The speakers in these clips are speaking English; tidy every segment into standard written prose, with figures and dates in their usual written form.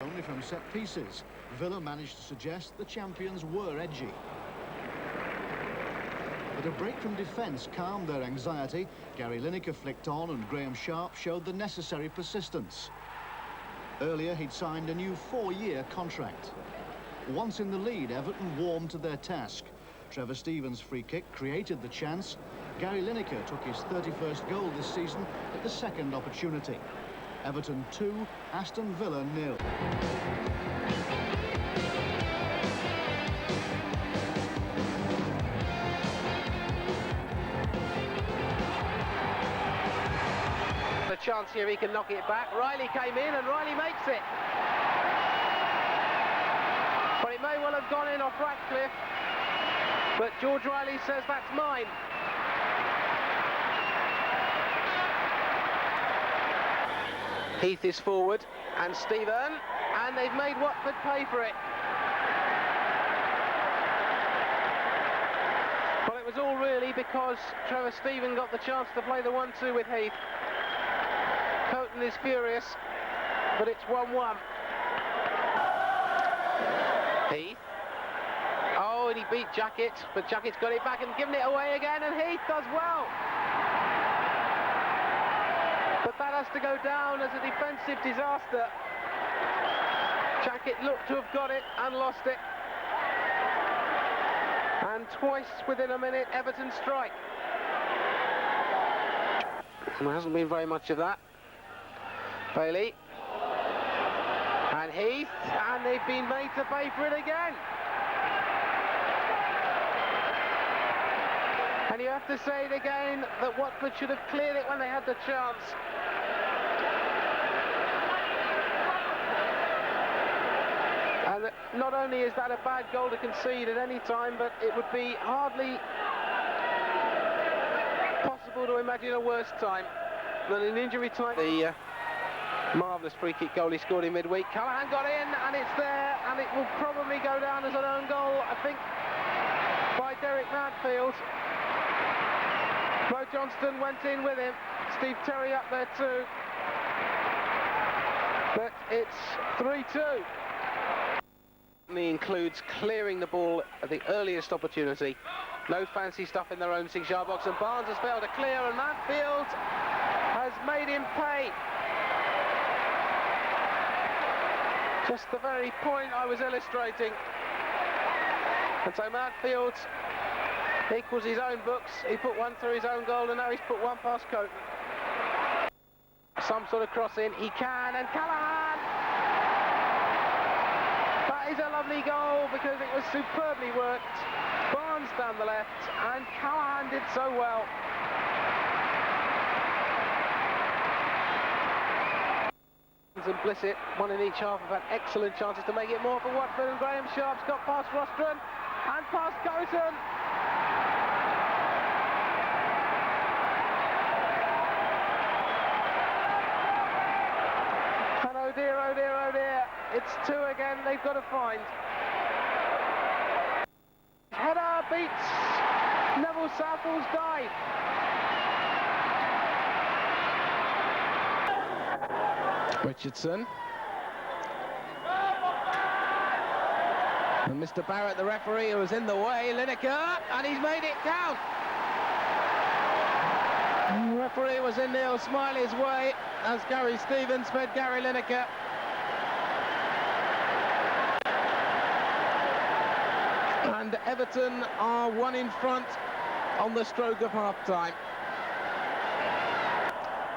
Only from set pieces, Villa managed to suggest the champions were edgy. But a break from defence calmed their anxiety. Gary Lineker flicked on and Graham Sharp showed the necessary persistence. Earlier, he'd signed a new 4-year contract. Once in the lead, Everton warmed to their task. Trevor Stevens' free kick created the chance. Gary Lineker took his 31st goal this season at the second opportunity. Everton 2, Aston Villa 0. A chance here, he can knock it back. Riley came in and Riley makes it. But it may well have gone in off Ratcliffe. But George Riley says that's mine. Heath is forward and Stephen, and they've made Watford pay for it. Well, it was all really because Trevor Stephen got the chance to play the 1-2 with Heath. Coton is furious, but it's 1-1. Heath. Oh, and he beat Jackett, but Jackett's got it back and given it away again, and Heath does well. But that has to go down as a defensive disaster. Jackett looked to have got it and lost it. And twice within a minute, Everton strike. And there hasn't been very much of that. Bailey. And Heath. And they've been made to pay for it again. And you have to say it again that Watford should have cleared it when they had the chance. And not only is that a bad goal to concede at any time, but it would be hardly possible to imagine a worse time than an injury time. The marvellous free-kick goal he scored in midweek. Callaghan got in, and it's there, and it will probably go down as an own goal, I think, by Derek Madfield. Mo Johnston went in with him. Steve Terry up there too. But it's 3-2. He includes clearing the ball at the earliest opportunity. No fancy stuff in their own 6-yard box, and Barnes has failed to clear, and Madfield has made him pay. Just the very point I was illustrating. And so Madfield equals his own books. He put one through his own goal, and now he's put one past Coton. Some sort of cross in, he can, and Callaghan! That is a lovely goal because it was superbly worked. Barnes down the left, and Callaghan did so well. And Blissett, one in each half, have had excellent chances to make it more for Watford, and Graham Sharp's got past Rostron and past Coton. Oh dear, oh dear, oh dear. It's 2 again, they've got to find. Header beats Neville Southall's dive. Richardson. And Mr. Barrett, the referee, who was in the way, Lineker, and he's made it count. The referee was in Neil Smiley's way as Gary Stevens fed Gary Lineker. And Everton are 1 in front on the stroke of half-time.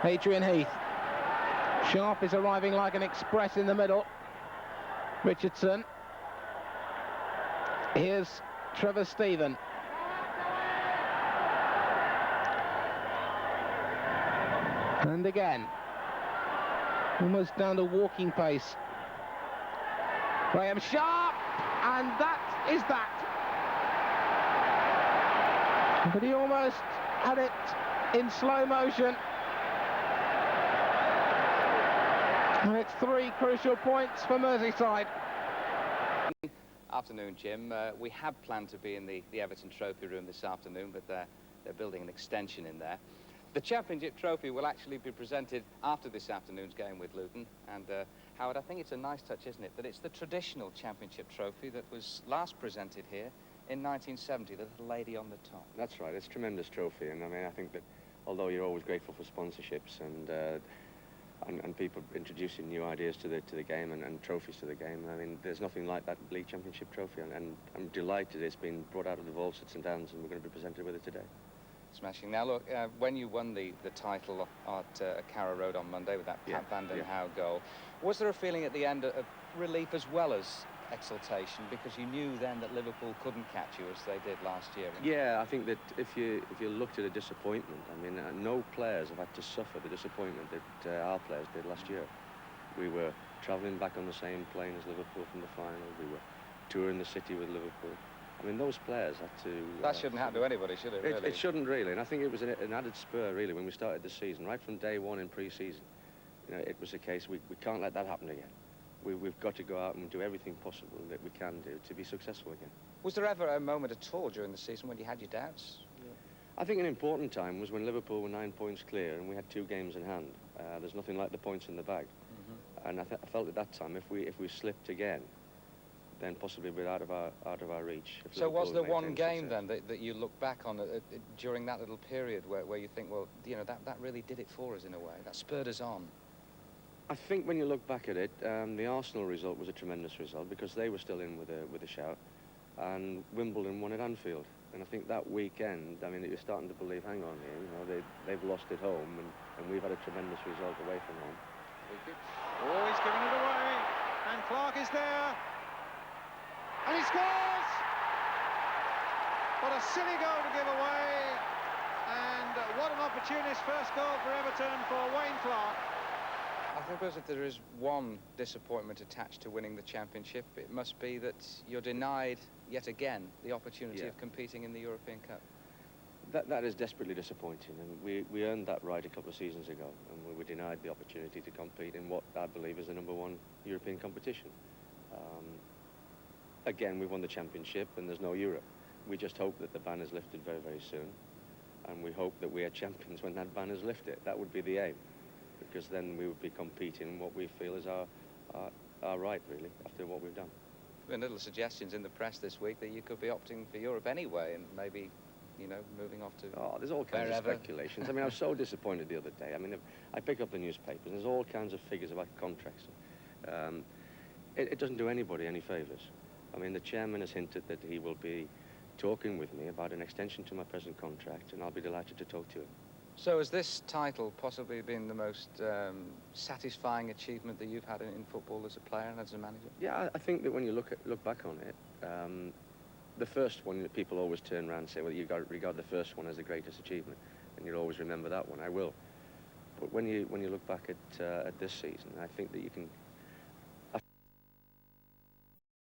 Adrian Heath. Sharp is arriving like an express in the middle. Richardson. Here's Trevor Stephen. And again, almost down to walking pace. Graham Sharp, and that is that. But he almost had it in slow motion. And it's 3 crucial points for Merseyside. Afternoon, Jim. We had planned to be in the Everton Trophy Room this afternoon, but they're building an extension in there. The Championship trophy will actually be presented after this afternoon's game with Luton. And Howard, I think it's a nice touch, isn't it, that it's the traditional Championship trophy that was last presented here in 1970, the little lady on the top. That's right, it's a tremendous trophy, and I mean, I think that although you're always grateful for sponsorships and people introducing new ideas to the game and trophies to the game, I mean, there's nothing like that League Championship trophy, and I'm delighted it's been brought out of the vaults at St Anne's, and we're going to be presented with it today. Smashing. Now, look, when you won the title at Carrow Road on Monday with that Pat Van Den Houwe goal, was there a feeling at the end of relief as well as exultation, because you knew then that Liverpool couldn't catch you as they did last year? Yeah, I think that if you looked at a disappointment, I mean, no players have had to suffer the disappointment that our players did last year. We were travelling back on the same plane as Liverpool from the final. We were touring the city with Liverpool. I mean, those players had to... That shouldn't happen to anybody, should it, really? It shouldn't, really, and I think it was an added spur, really, when we started the season. Right from day one in pre-season, you know, it was a case we can't let that happen again. We've got to go out and do everything possible that we can do to be successful again. Was there ever a moment at all during the season when you had your doubts? I think an important time was when Liverpool were 9 points clear and we had 2 games in hand. There's nothing like the points in the bag. And I felt at that time if we slipped again, then possibly we're out of our reach. So was there one game then that you look back on during that little period where you think, well, you know, that really did it for us in a way, that spurred us on? I think when you look back at it, the Arsenal result was a tremendous result because they were still in with a shout, and Wimbledon won at Anfield. And I think that weekend, I mean, you're starting to believe, hang on here, you know, they've lost at home, and we've had a tremendous result away from home. Oh, he's giving it away, and Clark is there, and he scores! What a silly goal to give away, and what an opportunist first goal for Everton for Wayne Clark. I suppose if there is one disappointment attached to winning the Championship, it must be that you're denied, yet again, the opportunity of competing in the European Cup. That is desperately disappointing, and we earned that right a couple of seasons ago, and we were denied the opportunity to compete in what I believe is the #1 European competition. Again, we've won the Championship, and there's no Europe. We just hope that the ban is lifted very, very soon, and we hope that we are champions when that ban is lifted. That would be the aim, because then we would be competing in what we feel is our right, really, after what we've done. There have been little suggestions in the press this week that you could be opting for Europe anyway, and maybe, you know, moving off to there's all kinds of speculations. I mean, I was so disappointed the other day. I mean, I pick up the newspapers, and there's all kinds of figures about contracts. It doesn't do anybody any favours. I mean, the chairman has hinted that he will be talking with me about an extension to my present contract, and I'll be delighted to talk to him. So has this title possibly been the most satisfying achievement that you've had in football as a player and as a manager? Yeah, I think that when you look back on it, the first one, people always turn around and say, well, you've got to regard the first one as the greatest achievement, and you'll always remember that one. I will. But when you look back at this season, I think that you can